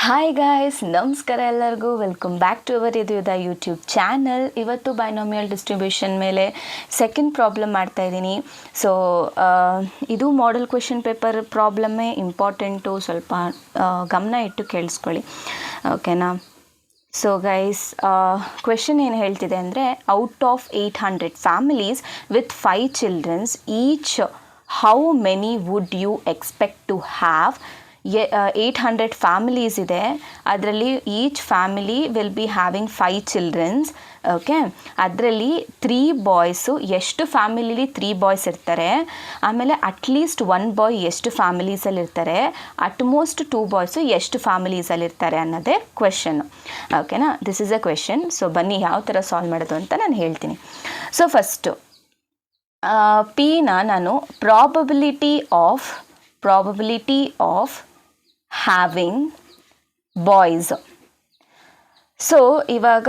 Hi guys, ನಮಸ್ಕಾರ ಎಲ್ಲರಿಗೂ. Welcome back to our ಇದು ಯೂಟ್ಯೂಬ್ ಚಾನಲ್. ಇವತ್ತು ಬೈನೋಮಿಯಲ್ ಡಿಸ್ಟ್ರಿಬ್ಯೂಷನ್ ಮೇಲೆ ಸೆಕೆಂಡ್ ಪ್ರಾಬ್ಲಮ್ ಮಾಡ್ತಾ ಇದ್ದೀನಿ. ಸೊ ಇದು ಮಾಡೆಲ್ ಕ್ವೆಶನ್ ಪೇಪರ್ ಪ್ರಾಬ್ಲಮ್ಮೇ ಇಂಪಾರ್ಟೆಂಟು, ಸ್ವಲ್ಪ ಗಮನ ಇಟ್ಟು ಕೇಳಿಸ್ಕೊಳ್ಳಿ, ಓಕೆನಾ. ಸೊ ಗೈಸ್, ಕ್ವೆಶನ್ ಏನು ಹೇಳ್ತಿದೆ ಅಂದರೆ, out of 800 families with 5 childrens each, how many would you expect to have? 800 families ಇದೆ, ಅದರಲ್ಲಿ each family will be having 5 childrens, okay. ಅದರಲ್ಲಿ 3 ಬಾಯ್ಸು, ಎಷ್ಟು ಫ್ಯಾಮಿಲಿಲಿ 3 ಬಾಯ್ಸ್ ಇರ್ತಾರೆ, ಆಮೇಲೆ ಅಟ್ಲೀಸ್ಟ್ 1 ಬಾಯ್ ಎಷ್ಟು ಫ್ಯಾಮಿಲೀಸಲ್ಲಿ ಇರ್ತಾರೆ, ಅಟ್ಮೋಸ್ಟ್ 2 ಬಾಯ್ಸು ಎಷ್ಟು ಫ್ಯಾಮಿಲೀಸಲ್ಲಿ ಇರ್ತಾರೆ ಅನ್ನೋದೇ ಕ್ವೆಶನ್ನು, ಓಕೆನಾ. This is a question. So ಬನ್ನಿ ಯಾವ ಥರ ಸಾಲ್ವ್ ಮಾಡೋದು ಅಂತ ನಾನು ಹೇಳ್ತೀನಿ. ಸೊ ಫಸ್ಟು ಪಿನ ನಾನು probability of having boys. So ಇವಾಗ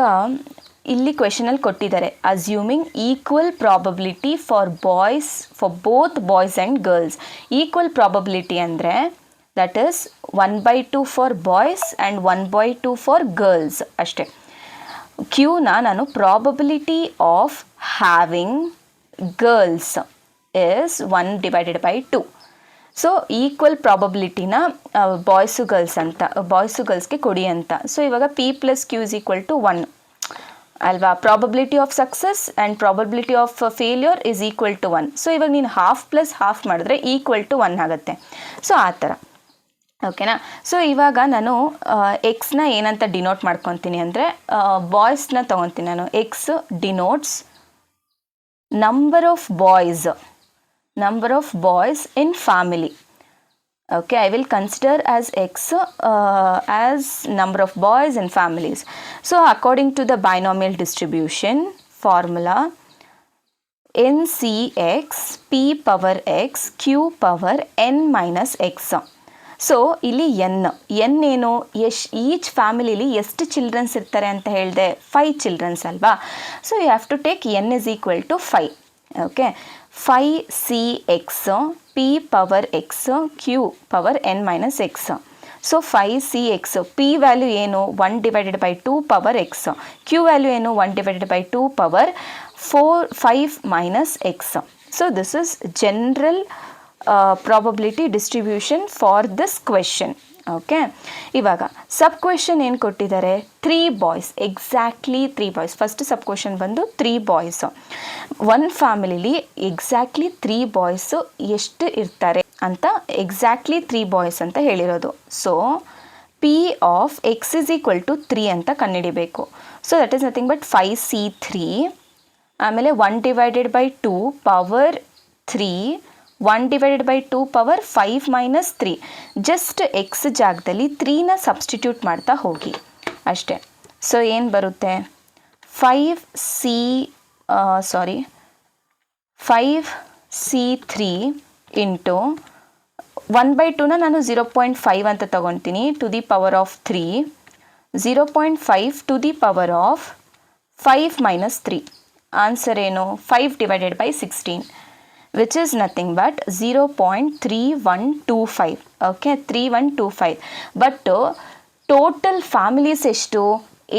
ಇಲ್ಲಿ ಕ್ವೆಶನಲ್ಲಿ ಕೊಟ್ಟಿದ್ದಾರೆ, assuming equal probability for both boys and girls. Equal probability ಅಂದರೆ that is 1/2 for boys and 1/2 for girls ಅಷ್ಟೇ. ಕ್ಯೂನ ನಾನು probability of having girls is 1/2. So equal ಪ್ರಾಬಬಿಲಿಟಿನ ಬಾಯ್ಸು ಗರ್ಲ್ಸ್ಗೆ ಕೊಡಿ ಅಂತ. ಸೊ ಇವಾಗ P + Q = 1 ಅಲ್ವಾ. Probability of success and probability of failure is equal to 1. So ಇವಾಗ ನೀನು ಹಾಫ್ + ಹಾಫ್ ಮಾಡಿದ್ರೆ = 1 ಆಗುತ್ತೆ. ಸೊ ಆ ಥರ, ಓಕೆನಾ. ಸೊ ಇವಾಗ ನಾನು ಎಕ್ಸ್ನ ಏನಂತ ಡಿನೋಟ್ ಮಾಡ್ಕೊತೀನಿ ಅಂದರೆ, ಬಾಯ್ಸ್ನ ತೊಗೊತೀನಿ ನಾನು. X denotes number of boys in family. Okay, I will consider as x as number of boys in families. So according to the binomial distribution formula, NCX P power x Q power n minus x. So ಇಲ್ಲಿ n ಏನು, each ಫ್ಯಾಮಿಲಿಲಿ ಎಷ್ಟು childrens ಇರ್ತಾರೆ ಅಂತ ಹೇಳಿದೆ, 5 childrens ಅಲ್ವಾ. So you have to take n = 5, okay. 5CX P power x Q power n minus x. So 5CX, P value ಏನು, 1/2 power x. Q value ಏನು, 1/2 power 5 minus x. So this is general probability distribution for this question, okay. ಇವಾಗ sub question ಏನು ಕೊಟ್ಟಿದ್ದಾರೆ, 3 boys, exactly 3 boys. First ಸಬ್ question ಬಂದು 3 boys. ಒಂದು ಫ್ಯಾಮಿಲಿಲಿ exactly 3 boys ಎಷ್ಟು ಇರ್ತಾರೆ ಅಂತ ಎಕ್ಸಾಕ್ಟ್ಲಿ 3 ಬಾಯ್ಸ್ ಅಂತ ಹೇಳಿರೋದು. ಸೊ P ಆಫ್ x = 3 ಅಂತ ಕಂಡುಹಿಡಿಬೇಕು. So that is nothing but 5C3, ಆಮೇಲೆ 1/2 power 3, 1/2 power 5 minus 3. Just X ಜಾಗದಲ್ಲಿ 3ನ ಸಬ್ಸ್ಟಿಟ್ಯೂಟ್ ಮಾಡ್ತಾ ಹೋಗಿ ಅಷ್ಟೇ. ಸೊ ಏನು ಬರುತ್ತೆ, 5C3 ಇಂಟು 1/2ನ ನಾನು 0.5 ಅಂತ ತಗೊತೀನಿ, to the power of 3, 0.5 to the power of 5 minus 3. Answer ಏನು, 5/16, which is nothing but 0.3125, okay, 3125. But total families ಎಷ್ಟು,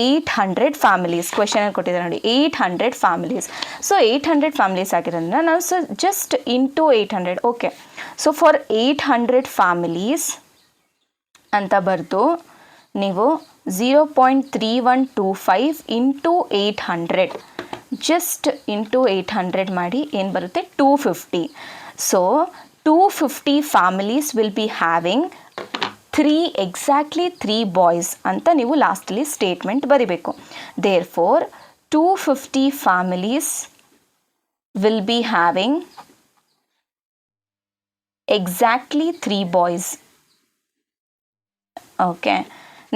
800 ಫ್ಯಾಮಿಲೀಸ್. ಕ್ವೆಶನಲ್ಲಿ ಕೊಟ್ಟಿದ್ದಾರೆ ನೋಡಿ, 800 ಫ್ಯಾಮಿಲೀಸ್. ಸೊ 800 ಫ್ಯಾಮಿಲೀಸ್ ಆಗಿರೋದ್ರಿಂದ ನಾವು just into 800, okay. So for 800 families ಅಂತ ಬರೆದು ನೀವು 0.3125 ಇಂಟು 800, ಜಸ್ಟ್ ಇಂಟು 800 ಮಾಡಿ ಏನು ಬರುತ್ತೆ, 250. So 250 families will be having exactly 3 boys ಅಂತ ನೀವು ಲಾಸ್ಟಲ್ಲಿ ಸ್ಟೇಟ್ಮೆಂಟ್ ಬರಿಬೇಕು. Therefore 250 families will be having exactly 3 boys, okay.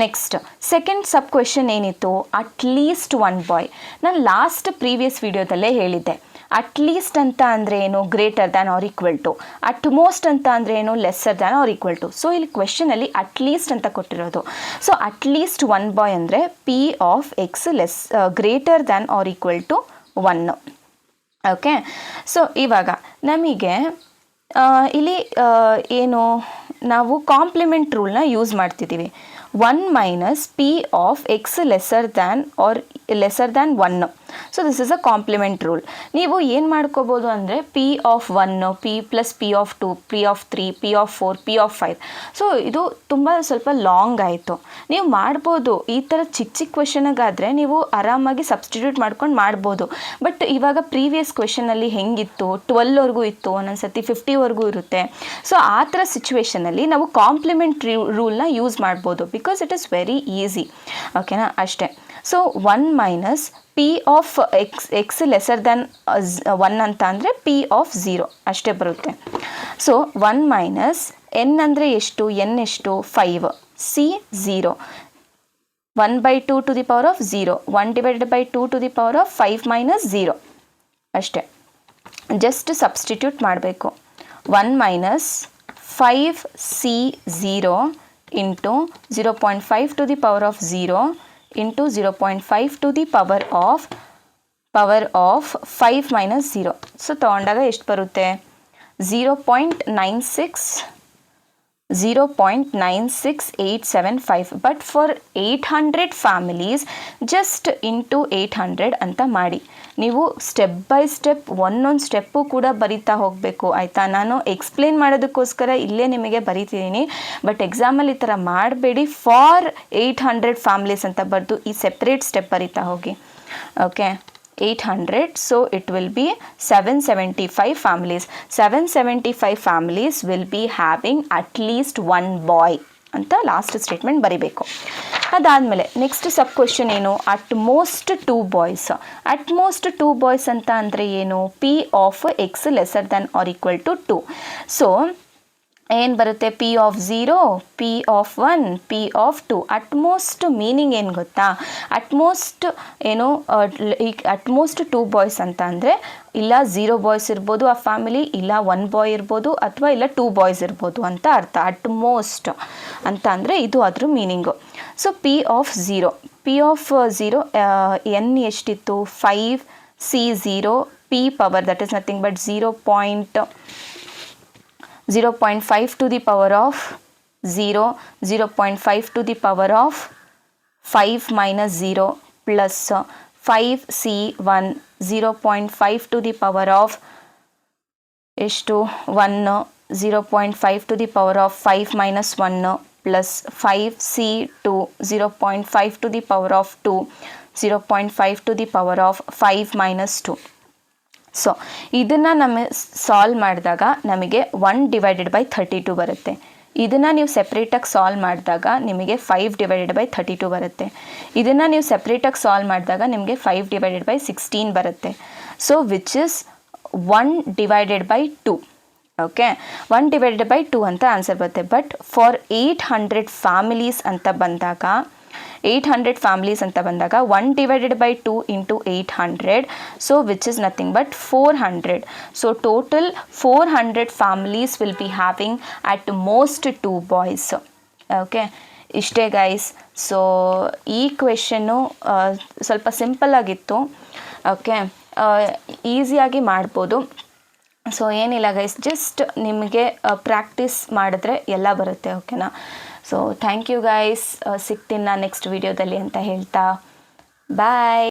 Next second sub question ಏನಿತ್ತು, ಅಟ್ಲೀಸ್ಟ್ 1 ಬಾಯ್. ನಾನು ಲಾಸ್ಟ್ ಪ್ರೀವಿಯಸ್ ವಿಡಿಯೋದಲ್ಲೇ ಹೇಳಿದ್ದೆ, ಅಟ್ಲೀಸ್ಟ್ ಅಂತ ಅಂದರೆ ಏನು, greater than or equal to. At most ಅಂತ ಅಂದರೆ ಏನು, lesser than or equal to. So ಇಲ್ಲಿ ಕ್ವೆಶನಲ್ಲಿ ಅಟ್ಲೀಸ್ಟ್ ಅಂತ ಕೊಟ್ಟಿರೋದು. ಸೊ ಅಟ್ಲೀಸ್ಟ್ 1 ಬಾಯ್ ಅಂದರೆ P of x greater than or equal to 1, okay. So ಇವಾಗ ನಮಗೆ ಇಲ್ಲಿ ಏನು, ನಾವು ಕಾಂಪ್ಲಿಮೆಂಟ್ ರೂಲ್ನ ಯೂಸ್ ಮಾಡ್ತಿದ್ದೀವಿ. 1 minus p of x lesser than or lesser than 1. So this is a complement rule. ನೀವು ಏನು ಮಾಡ್ಕೋಬೋದು ಅಂದರೆ P of 1, P plus P of 2, P of 3, P of 4, P of 5. So ಇದು ತುಂಬ ಸ್ವಲ್ಪ ಲಾಂಗ್ ಆಯಿತು. ನೀವು ಮಾಡ್ಬೋದು ಈ ಥರ ಚಿಕ್ಕ ಚಿಕ್ಕ ಕ್ವೆಶನಿಗಾದರೆ ನೀವು ಆರಾಮಾಗಿ ಸಬ್ಸ್ಟಿಟ್ಯೂಟ್ ಮಾಡ್ಕೊಂಡು ಮಾಡ್ಬೋದು. ಬಟ್ ಇವಾಗ ಪ್ರೀವಿಯಸ್ ಕ್ವೆಶನಲ್ಲಿ ಹೆಂಗಿತ್ತು, 12ವರೆಗೂ ಇತ್ತು, ಒಂದೊಂದು ಸತಿ 50ವರೆಗೂ ಇರುತ್ತೆ. ಸೊ ಆ ಥರ ಸಿಚುವೇಷನಲ್ಲಿ ನಾವು ಕಾಂಪ್ಲಿಮೆಂಟ್ ರೂಲ್ನ ಯೂಸ್ ಮಾಡ್ಬೋದು, because it is very easy. ಓಕೆನಾ, ಅಷ್ಟೇ. So 1 minus P of X lesser than 1 ಅಂತ ಅಂದರೆ ಪಿ ಆಫ್ 0 ಅಷ್ಟೇ ಬರುತ್ತೆ. ಸೊ 1 ಮೈನಸ್ ಎನ್ ಅಂದರೆ ಎಷ್ಟು, ಎನ್ ಎಷ್ಟು 5, C 0, 1/2 to the power of 0, 1 divided by 2 to the power of 5 minus 0 ಅಷ್ಟೇ. ಜಸ್ಟ್ ಸಬ್ಸ್ಟಿಟ್ಯೂಟ್ ಮಾಡಬೇಕು. 1 minus 5c0 into 0.5 to the power of 0 into 0.5 to the power of 5 minus 0. So ತೊಗೊಂಡಾಗ ಎಷ್ಟು ಬರುತ್ತೆ, 0.96875. But for 800 families just into 800 ಅಂತ ಮಾಡಿ. ನೀವು step by step ಒಂದೊಂದು step ಕೂಡ ಬರಿತಾ ಹೋಗಬೇಕು, ಆಯಿತಾ. ನಾನು ಎಕ್ಸ್ಪ್ಲೇನ್ ಮಾಡೋದಕ್ಕೋಸ್ಕರ ಇಲ್ಲೇ ನಿಮಗೆ ಬರಿತಿದ್ದೀನಿ, ಬಟ್ ಎಕ್ಸಾಮಲ್ಲಿ ಈ ಥರ ಮಾಡಬೇಡಿ. ಫಾರ್ 800 ಫ್ಯಾಮಿಲೀಸ್ ಅಂತ ಬರೆದು ಈ ಸೆಪ್ರೇಟ್ ಸ್ಟೆಪ್ ಬರಿತಾ ಹೋಗಿ. Okay, 800, so it will be 775 families. 775 families will be having at least one boy ಅಂತ ಲಾಸ್ಟ್ ಸ್ಟೇಟ್ಮೆಂಟ್ ಬರಿಬೇಕು. ಅದಾದಮೇಲೆ ನೆಕ್ಸ್ಟ್ ಸಬ್ ಕ್ವೆಶನ್ ಏನು, at most 2 boys. At most 2 boys ಅಂತ ಅಂದರೆ ಏನು, P of X lesser than or equal to 2. So ಏನು ಬರುತ್ತೆ, P of 0, P of 1, P of 2. At most meaning ಏನು ಗೊತ್ತಾ, ಅಟ್ಮೋಸ್ಟ್ ಏನು, ಅಟ್ಮೋಸ್ಟ್ 2 ಬಾಯ್ಸ್ ಅಂತ ಅಂದರೆ ಇಲ್ಲ 0 ಬಾಯ್ಸ್ ಇರ್ಬೋದು ಆ ಫ್ಯಾಮಿಲಿ, ಇಲ್ಲ 1 ಬಾಯ್ ಇರ್ಬೋದು, ಅಥವಾ ಇಲ್ಲ 2 ಬಾಯ್ಸ್ ಇರ್ಬೋದು ಅಂತ ಅರ್ಥ. ಅಟ್ಮೋಸ್ಟ್ ಅಂತ ಅಂದರೆ ಇದು ಅದ್ರ meaning. So P of 0, P of 0 N ಎಷ್ಟಿತ್ತು 5, C 0, P power that is nothing but 0.5 to the power of 0, 0.5 to the power of 5 minus 0 plus 5c1, 0.5 to the power of ಎಷ್ಟು 1, 0.5 to the power of 5 minus 1 plus 5c2, 0.5 to the power of 2, 0.5 to the power of 5 minus 2. So ಇದನ್ನು ನಮಗೆ solve ಮಾಡಿದಾಗ ನಮಗೆ 1 divided by 32 ಬರುತ್ತೆ. ಇದನ್ನು ನೀವು ಸೆಪ್ರೇಟಾಗಿ solve ಮಾಡಿದಾಗ ನಿಮಗೆ 5 ಡಿವೈಡೆಡ್ ಬೈ 32 ಬರುತ್ತೆ. ಇದನ್ನು ನೀವು ಸೆಪ್ರೇಟಾಗಿ ಸಾಲ್ವ್ ಮಾಡಿದಾಗ ನಿಮಗೆ 5 ಡಿವೈಡೆಡ್ ಬೈ 16 ಬರುತ್ತೆ. So which is 1 divided by 2. Okay, 1 divided by 2 ಅಂತ ಆನ್ಸರ್ ಬರುತ್ತೆ. ಬಟ್ ಫಾರ್ 800 ಫ್ಯಾಮಿಲೀಸ್ ಅಂತ ಬಂದಾಗ 800 ಫ್ಯಾಮಿಲೀಸ್ ಅಂತ ಬಂದಾಗ 1 divided by 2 into 800, so which is nothing but 400. So total 400 families will be having at most 2 boys. Okay, ಇಷ್ಟೇ guys. So ಈ question ಸ್ವಲ್ಪ simple ಆಗಿತ್ತು. ಓಕೆ, ಈಸಿಯಾಗಿ ಮಾಡ್ಬೋದು. ಸೊ ಏನಿಲ್ಲ ಗೈಸ್, ಜಸ್ಟ್ ನಿಮಗೆ ಪ್ರಾಕ್ಟೀಸ್ ಮಾಡಿದ್ರೆ ಎಲ್ಲ ಬರುತ್ತೆ. ಓಕೆನಾ. So thank you guys. ಸಿಗ್ತೀನಿ ನಾನು ನೆಕ್ಸ್ಟ್ ವಿಡಿಯೋದಲ್ಲಿ ಅಂತ ಹೇಳ್ತಾ ಬಾಯ್.